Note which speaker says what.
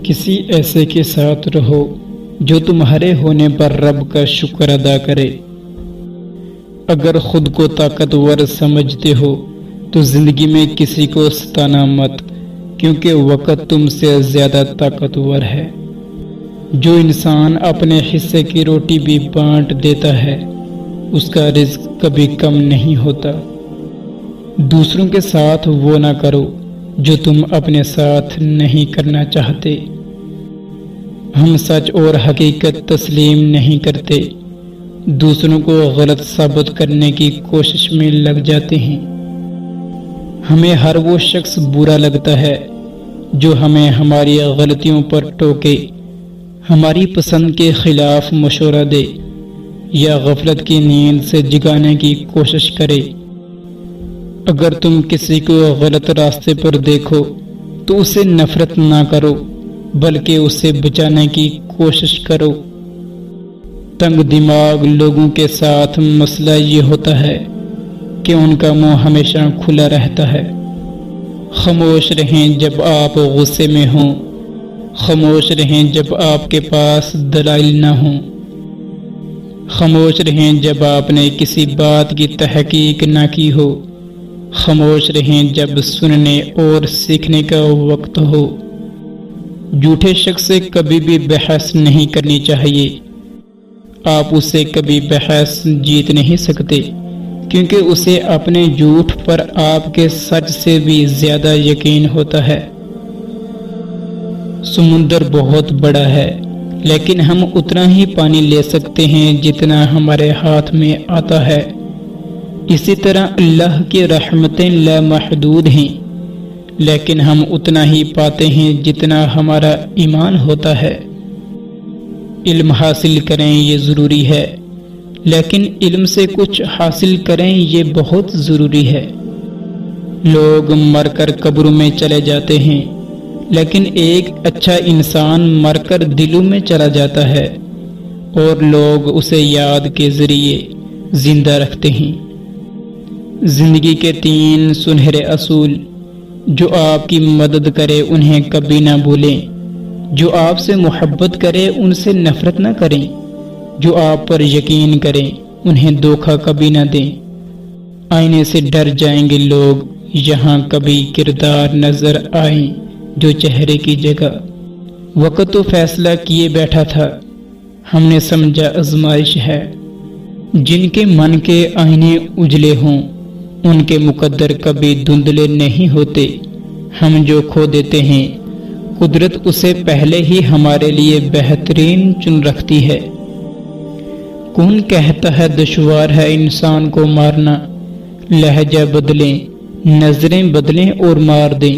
Speaker 1: کسی ایسے کے ساتھ رہو جو تمہارے ہونے پر رب کا شکر ادا کرے۔ اگر خود کو طاقتور سمجھتے ہو تو زندگی میں کسی کو ستانا مت، کیونکہ وقت تم سے زیادہ طاقتور ہے۔ جو انسان اپنے حصے کی روٹی بھی بانٹ دیتا ہے اس کا رزق کبھی کم نہیں ہوتا۔ دوسروں کے ساتھ وہ نہ کرو جو تم اپنے ساتھ نہیں کرنا چاہتے۔ ہم سچ اور حقیقت تسلیم نہیں کرتے، دوسروں کو غلط ثابت کرنے کی کوشش میں لگ جاتے ہیں۔ ہمیں ہر وہ شخص برا لگتا ہے جو ہمیں ہماری غلطیوں پر ٹوکے، ہماری پسند کے خلاف مشورہ دے یا غفلت کی نیند سے جگانے کی کوشش کرے۔ اگر تم کسی کو غلط راستے پر دیکھو تو اسے نفرت نہ کرو بلکہ اسے بچانے کی کوشش کرو۔ تنگ دماغ لوگوں کے ساتھ مسئلہ یہ ہوتا ہے کہ ان کا منہ ہمیشہ کھلا رہتا ہے۔ خاموش رہیں جب آپ غصے میں ہوں، خاموش رہیں جب آپ کے پاس دلائل نہ ہوں، خاموش رہیں جب آپ نے کسی بات کی تحقیق نہ کی ہو، خاموش رہیں جب سننے اور سیکھنے کا وقت ہو۔ جھوٹے شخص سے کبھی بھی بحث نہیں کرنی چاہیے، آپ اسے کبھی بحث جیت نہیں سکتے، کیونکہ اسے اپنے جھوٹ پر آپ کے سچ سے بھی زیادہ یقین ہوتا ہے۔ سمندر بہت بڑا ہے لیکن ہم اتنا ہی پانی لے سکتے ہیں جتنا ہمارے ہاتھ میں آتا ہے۔ اسی طرح اللہ کی رحمتیں لامحدود ہیں، لیکن ہم اتنا ہی پاتے ہیں جتنا ہمارا ایمان ہوتا ہے۔ علم حاصل کریں یہ ضروری ہے، لیکن علم سے کچھ حاصل کریں یہ بہت ضروری ہے۔ لوگ مر کر قبروں میں چلے جاتے ہیں، لیکن ایک اچھا انسان مر کر دلوں میں چلا جاتا ہے اور لوگ اسے یاد کے ذریعے زندہ رکھتے ہیں۔ زندگی کے 3 سنہرے اصول: جو آپ کی مدد کرے انہیں کبھی نہ بھولیں، جو آپ سے محبت کرے ان سے نفرت نہ کریں، جو آپ پر یقین کریں انہیں دھوکہ کبھی نہ دیں۔ آئینے سے ڈر جائیں گے لوگ، یہاں کبھی کردار نظر آئیں جو چہرے کی جگہ۔ وقت تو فیصلہ کیے بیٹھا تھا، ہم نے سمجھا آزمائش ہے۔ جن کے من کے آئینے اجلے ہوں ان کے مقدر کبھی دھندلے نہیں ہوتے۔ ہم جو کھو دیتے ہیں قدرت اسے پہلے ہی ہمارے لیے بہترین چن رکھتی ہے۔ کون کہتا ہے دشوار ہے انسان کو مارنا؟ لہجہ بدلیں، نظریں بدلیں اور مار دیں۔